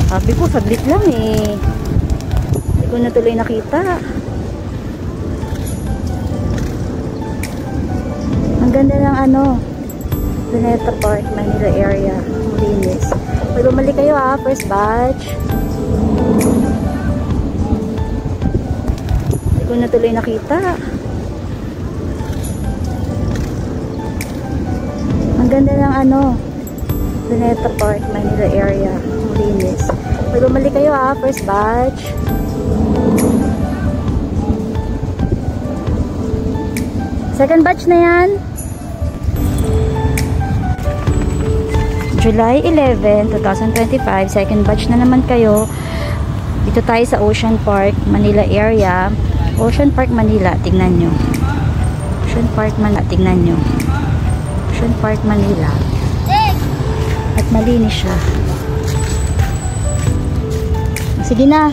Sabi ko, saglit lang eh. Hindi ko na tuloy nakita. Ang ganda ng ano, Luneta Park, Manila area. Ang linis. Pag bumalik kayo ha, first batch. Hindi ko na tuloy nakita. Ang ganda ng ano, Luneta Park, Manila area. Ang linis. Pag bumalik kayo ha, first batch. Second batch na yan. July 11, 2025. Second batch na naman kayo. Dito tayo sa Ocean Park, Manila area. Ocean Park, Manila. Tingnan nyo. Ocean Park, Manila. Tingnan nyo. Ocean Park, Manila. At malinis siya. Sige na.